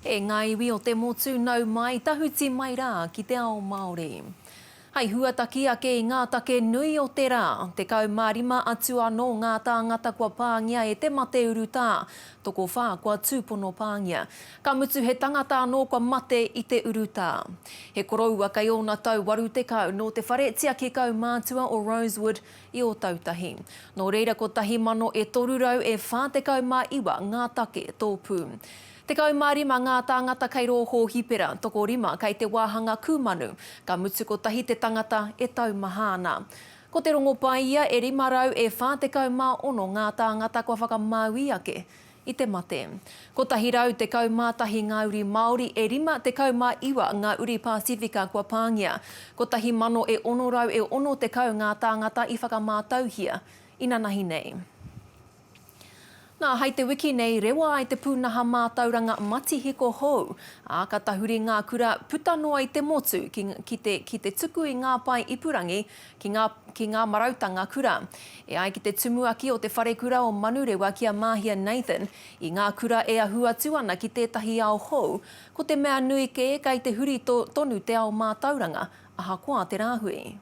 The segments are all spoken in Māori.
E ngā iwi o te motu nau mai tahuti mai rā ki te Ao Māori. Hei huataki ake i ngā take nui o te rā, te kaumārima atu anō ngā tāngata kua pāngia e te mate uru tā, toko whā kua tūpono pāngia. Ka mutu he tangata anō kua mate i te uru tā. He koroua kai ona tau waru te kau no te whare tiaki kau mātua o Rosewood i o tautahi. Nō reira ko tahi mano e toru rau e whā te kau mā iwa ngā take tōpū. Te kaumārima ngā tāngata kei roho hipera, toko rima kei te wāhanga kūmanu, ka mutu ko tahi te tangata e tau mahana. Ko te rongo pai ia e rima rau e whā te kaumā ono ngā tāngata kua whakamāui ake i te mate. Ko tahi rau te kaumātahi ngā uri Māori e rima te kaumā iwa ngā uri Pasifika kua pāngia. Ko tahi mano e ono rau e ono te kau ngā tāngata i whakamātauhia ina nahi nei. Nā, hei te wiki nei, rewa ai te pūnaha mātauranga mati hiko hou. Ka tahuri ngā kura puta noa i te motu ki te tuku i ngā pai ipurangi ki ngā marautanga kura. E ai ki te tumuaki o te whare kura o Manurewa kia Māhia Nathan, i ngā kura e ahua tuana ki tētahi ao hou, ko te mea nui ke kai te huri tonu te ao mātauranga, ahakoa te rāhui.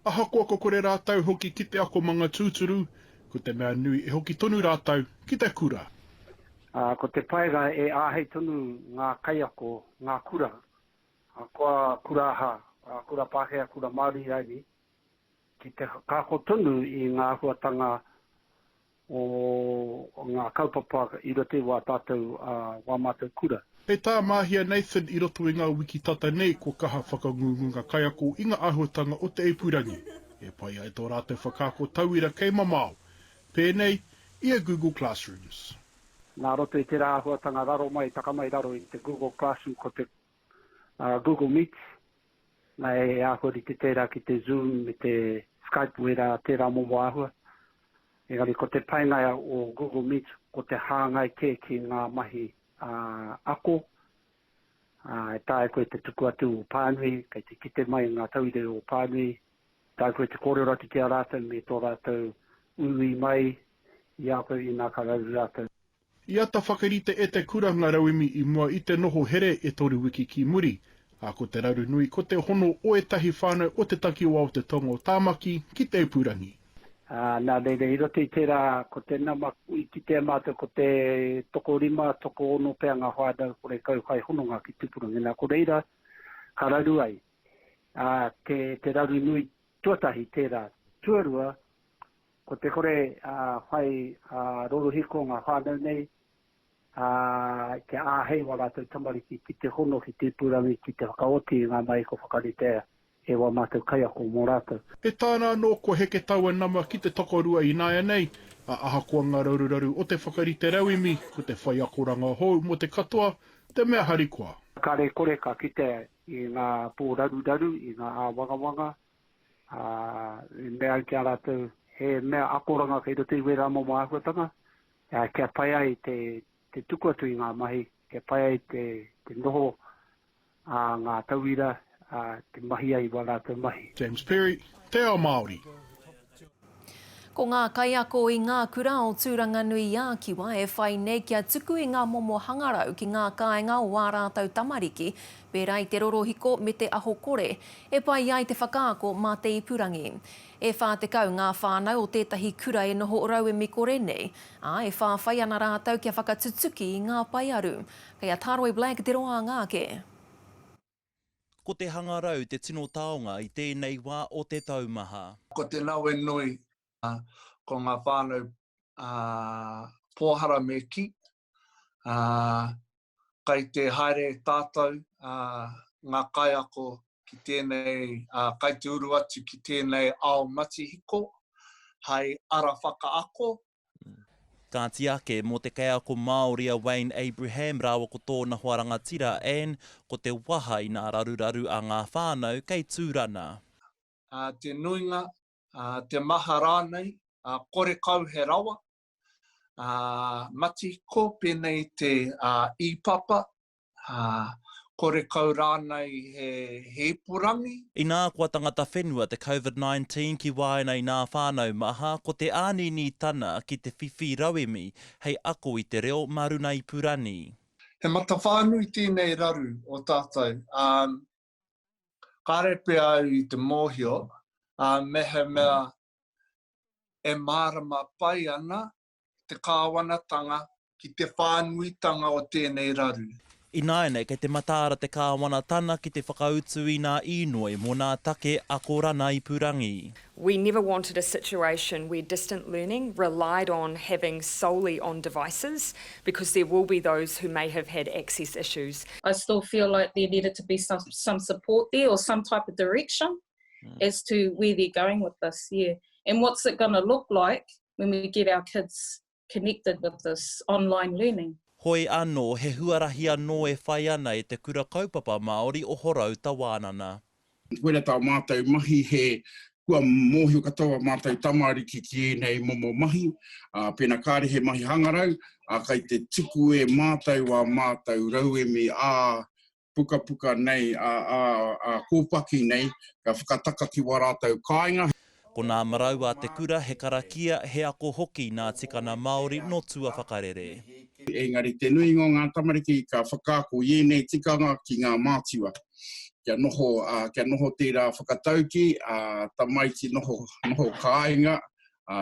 Ahakoa ko kore rātau hoki ki te ako manga tūturu, ko te mea nui e hoki tonu rātau ki te kura. Ko te paega e āhei tonu ngā kaiako, ngā kura. Koa kuraha, kura Pākehā, kura Māori raiwi. Ki te kako tonu i ngā huatanga o ngā kaupapa i rote wā tātou wā mātou kura. E tā Māhia Nathan i roto i ngā wiki tata nei ko kaha whakangunga kaiako i ngā āhuatanga o te epurangi. E pai ai tō rātou whakako tauira kei mamao. Pēnei, ia Google Classrooms. Nā roto i te rāhuatanga raro mai, takamai raro i te Google Classroom ko te Google Meet. Nā e āhuri te tērā ki te Zoom, me te Skype wera tērā momo āhua. Engari ko te paingaia o Google Meet, ko te hāngai ke ki ngā mahi ako. E tāe koe te tuku atu o Pānui, kei te kite mai ngā tauire o Pānui. Tāe koe te kōrero atu te rātou me tō rātou ui mai, i a koe i nā kararu rātou. I ata whakarite e te kuranga rauimi i mua i te noho here e toru wiki ki muri. Ko te raru nui ko te hono o e tahi whānau o te takiwa o te tonga o Tāmaki ki te upurangi. Nā reire, i rote i tērā ko te nama i ki te mātou ko te toko rima, toko ono pēr ngā whānau kore kau kai hononga ki tupurangi. Nā ko reira, ka raru ai. Te raru nui tuatahi tērā tuarua, ko te kore whai rorohiko ngā whānau nei, ke āhei wā rātou tamariki ki te hono, ki te purangi, ki te whakaoti ngā mai ko whakaritea e wā mātou kaiako mō rātou. E tāna anō ko heke taua nama ki te tokorua i nāia nei, ahakoa ngā rauru o te whakarite rauimi, ko te whai akoranga hou mo te katoa, te mea harikoa. Kare kore ka kite i ngā pō raru, i ngā wangawanga, mea ki a rātou, he mea akoranga kei rote i wera momo āhuatanga. Kia pai ai te tuku atu i ngā mahi, kia pai ai te noho ngā tauira, te mahi ai wā rātou mahi. James Perry, te Ao Māori. Ko ngā kaiako i ngā kura o tūranga nui i Ākiwa e whai nei kia tuku i ngā momo hangarau ki ngā kāinga o wā rātou tamariki, pērā i te rorohiko me te aho kore, e pai ai te whakaako mā te ipurangi. E whā te kau ngā whānau o tētahi kura e noho rau e mikore nei, e whā whai ana rātou kia whakatutuki i ngā pai aru. Kei a Tāroe Black te roa ngāke. Ko te hangarau te tino taonga i tēnei wā o te taumaha. Ko te naue nui, ko ngā whānau pōhara me ki, kai te haere tātou, ngā kaiako ki tēnei, kai te uru atu ki tēnei ao matihiko, hei ara whakaako. Ka tiake mō te kaiako Māori a Wayne Abraham rawa ko tōna hoaranga tira and ko te waha i ngā raruraru a ngā whānau kei tūrana. Te nuinga, te maha rānei, kore kau he rawa, matihiko pēnei te ipapa, kore kau rānei he purangi. I nā kua tangata whenua te COVID-19 ki wāina i nā whānau maha, ko te ānini tana ki te whiwhi rauemi, hei ako i te reo maruna i purani. He matawhānui tēnei raru o tātou. Kare pe au I te mōhio, mehe mea e mārama pai ana te kāwanatanga ki te whānuitanga o tēnei raru. I nāianei, kei te mataara te kāwanatana ki te whakautu I nā inoi mō nā take akorana I purangi. We never wanted a situation where distant learning relied on having solely on devices, because there will be those who may have had access issues. I still feel like there needed to be some support there or some type of direction as to where they're going with this, yeah. And what's it going to look like when we get our kids connected with this online learning. Hoi anō, he huarahi anō e whai ana I te kura kaupapa Māori o horau tawānana. Wera tau mātou mahi he kua mōhio katoa mātou tamariki ki nei momo mahi. Pēnā kāre he mahi hangarau, kai te tuku e mātou a mātou rau e me puka puka nei, kōpaki nei, ka whakataka ki warātou kāinga. Ko nā marau a te kura, he karakia, he ako hoki nā tikana Māori no tua whakarere. Engari te nui ngō ngā tamariki ka whakaako ienei tikanga ki ngā mātiwa. Kia noho tērā whakatauki, tamaiti noho kāinga,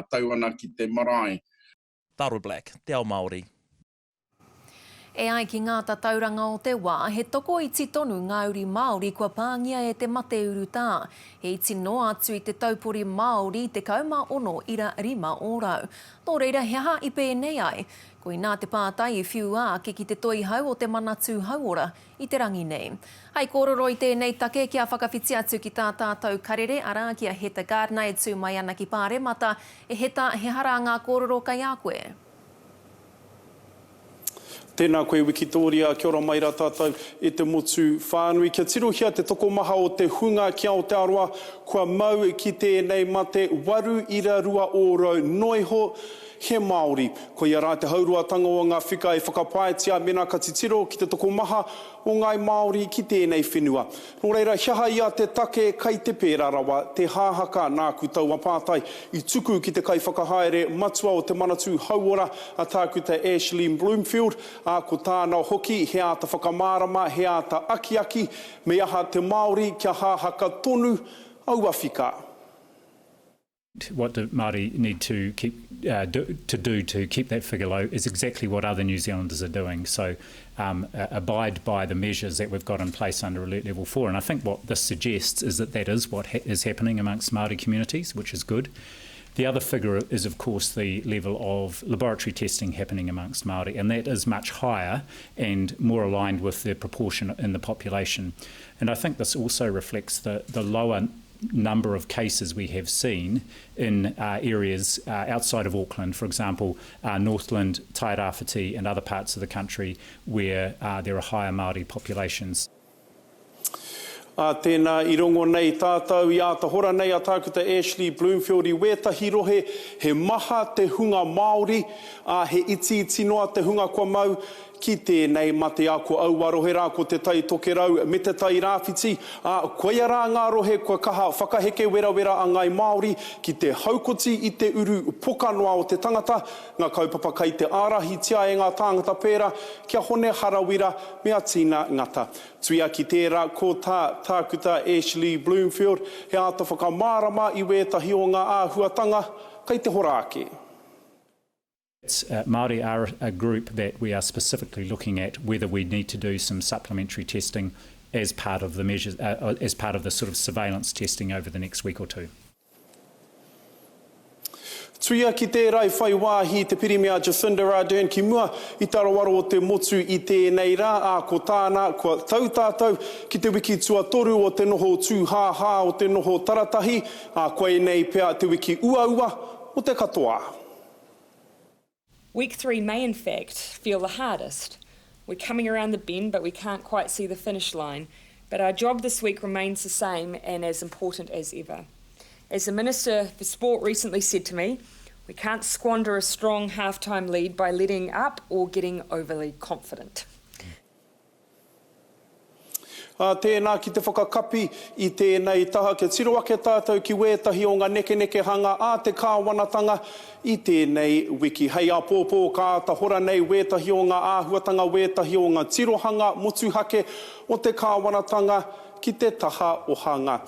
tau ana ki te marae. Taro Black, te Ao Māori. E ai ki ngā tatauranga o te wā, he toko I titonu ngā uri Māori kua pāngia e te mate uru tā. He iti noa atu I te taupori Māori te kauma ono ira rima ōrau. Tō reira he aha I pēnei ai. Ko I nā te pātai I whiu ke ki te toi hau o te manatū hauora I te rangi nei. Hei kōrero I tēnei take kia whakawhiti atu ki tā tātou karere, ara kia heta gārna e tū mai ana ki Pāremata, e heta he hara ngā kōrero kai a koe. Tēnā koe Wikitoria, kia ora mai rā tātou e te motu whānui. Kia tirohia te toko maha o te hunga ki Aotearoa, kua mau ki tēnei mate waru ira rua ōrau noiho he Māori. Ko ia rā te hauruatanga o ngā whika e whakapaetia mena ka titiro ki te toko maha o ngai Māori ki tēnei whenua. Nō reira, hiaha ia te take kai te pērā rawa, te hāhaka nāku tau apātai I tuku ki te kai whakahaere matua o te manatū hauora a tākuta Ashley Bloomfield, ko tāna hoki he ata whakamārama, he ata aki, me aha te Māori kia hāhaka tonu au awhika. What do Māori need to do to keep that figure low is exactly what other New Zealanders are doing. So abide by the measures that we've got in place under Alert Level 4. And I think what this suggests is that is what is happening amongst Māori communities, which is good. The other figure is, of course, the level of laboratory testing happening amongst Māori, and that is much higher and more aligned with the proportion in the population. And I think this also reflects the lower number of cases we have seen in areas outside of Auckland, for example, Northland, Tairāwhiti and other parts of the country where there are higher Māori populations. Tēnā I rongo nei tātou I ata hora nei a tākuta Ashley Bloomfield I wētahi rohe, he maha te hunga Māori, he iti noa te hunga kua mau, ki tēnei mate a ko auarohe rā ko te tai toke rau me te tai rāwhiti, koia rā ngā rohe kua kaha whakaheke wera a ngai Māori ki te haukoti I te uru poka noa o te tangata, ngā kaupapa kai te ārahi tia e ngā tāngata pērā, kia hone harawira mea tīna ngata. Tuia ki tērā ko tākuta Ashley Bloomfield, he ata whakamārama I wētahi o ngā āhuatanga, kai te hora ake. Māori are a group that we are specifically looking at whether we need to do some supplementary testing as part of the measures, as part of the sort of surveillance testing over the next week or two. Tuia ki tērā I whai wāhi te pirimia Jacinda Ardern ki mua I tarawaro o te motu I tēnei rā, ko tāna, ko tautātou ki te wiki tuatoru o te noho tūhāhā o te noho taratahi, koe nei pea te wiki uaua o te katoa. Week 3 may in fact feel the hardest. We're coming around the bend, but we can't quite see the finish line. But our job this week remains the same and as important as ever. As the Minister for Sport recently said to me, we can't squander a strong half-time lead by letting up or getting overly confident. Tēnā ki te whakakapi I tēnei taha. Ke tiro ake tātou ki wētahi o ngā neke hanga a te kāwanatanga I tēnei wiki. Hei a pōpō ka ta hora nei wētahi o ngā āhuatanga, wētahi o ngā tirohanga, motuhake o te kāwanatanga ki te taha o hanga.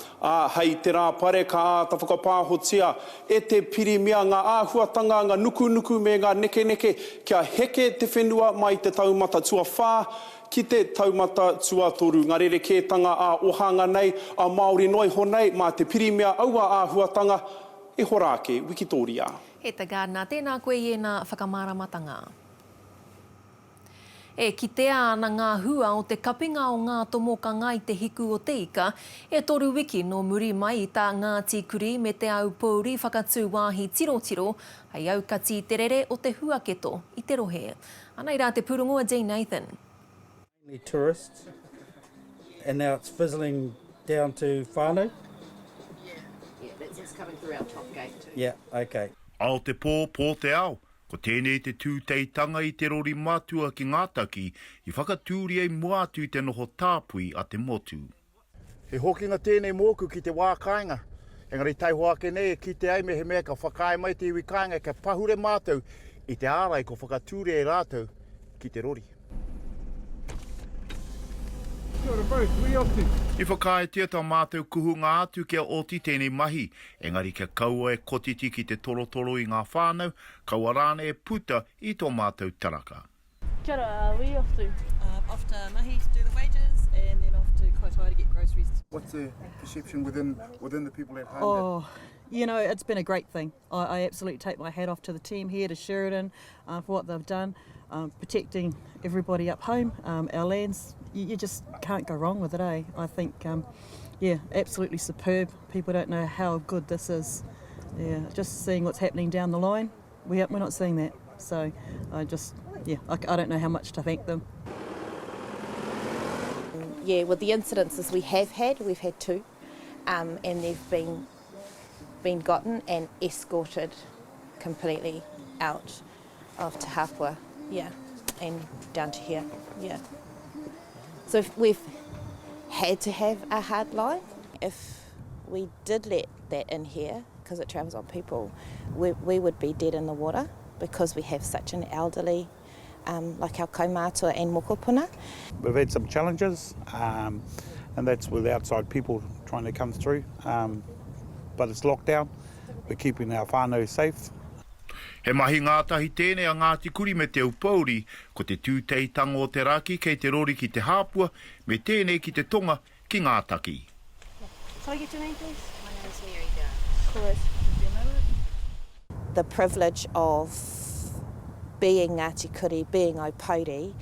Hei te rā pare ka ta whakapāhotia e te pirimia ngā āhuatanga, ngā nuku me ngā neke kia heke te whenua mai te taumata tua whā, ki te taumata tuatoru. Ngā rerekētanga a ohanga nei, a Māori noi honei, mā te pirimea aua āhuatanga, e horake, Wikitoria. He te gārna, tēnā koe I ena whakamāramatanga. E kitea ana ngā hua o te kapinga o ngā tomokanga I te hiku o te ika, e toru wiki no muri mai I tā Ngāti Kuri me te au Pōuri whakatū wāhi tiro, hei au kati terere o te huaketo I te rohe. Anai rā te pūrongoa Jane Nathan. Tourists, and now it's fizzling down to whānau? Yeah, that's just coming through our top gate too. Yeah, okay. Ao te pō te ao, ko tēnei te tūteitanga I te rori mātua ki Ngātaki, I whakatūri ei muatu I te noho tāpui a te motu. He hokinga tēnei mōku ki te wākainga. Engari tai hoake nei ki te ai me he mea ka whakae mai te iwi kainga ka pahure mātou I te ārai ko whakatūri ei rātou ki te rori. I whakaetia tā mātou kuhunga atu kia oti tēnei mahi, engari kia kaua e kotiti ki te torotoro I ngā whānau, kaua rāne e puta I tō mātou taraka. Kia ora, where are you off to? Off to Mahi to do the wages and then off to Kaitai to get groceries. What's the perception within the people at home? Oh, you know, it's been a great thing. I absolutely take my hat off to the team here, to Sheridan, for what they've done, protecting everybody up home, our lands. You just can't go wrong with it, eh? I think, yeah, absolutely superb. People don't know how good this is. Yeah, just seeing what's happening down the line, we're not seeing that. So I don't know how much to thank them. Yeah, with the incidences we've had two, and they've been gotten and escorted completely out of Te Hapua, yeah, and down to here, yeah. So we've had to have a hard line. If we did let that in here, because it travels on people, we would be dead in the water because we have such an elderly, like our kaumātua and mokopuna. We've had some challenges, and that's with outside people trying to come through, but it's lockdown. We're keeping our whānau safe. He mahi ngātahi tēnei a Ngāti Kuri me te Upōuri, ko te tūteitanga o te raki kei te rori ki te hāpua, me tēnei ki te tonga ki Ngātaki. Can I get your name, please? My name is Mary Garth. Correct. The privilege of being Ngāti Kuri, being Aupōuri,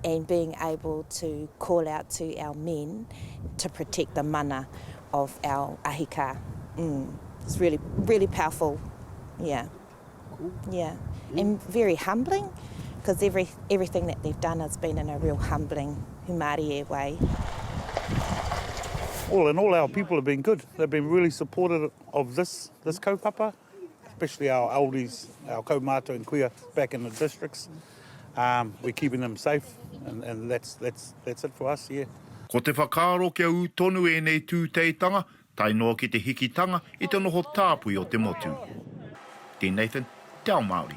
and being able to call out to our men to protect the mana of our ahika. It's really, really powerful, yeah. Yeah, and very humbling, because everything that they've done has been in a real humbling Humari way. All in all, our people have been good. They've been really supportive of this kaupapa, especially our elders, our kaumātua and kuia back in the districts. We're keeping them safe, and that's it for us, yeah. Ko te whakaaro kia u tonu e nei tūteitanga, tai noa ki te hikitanga I te noho tāpui o te motu. Te Nathan, Te Ao Māori.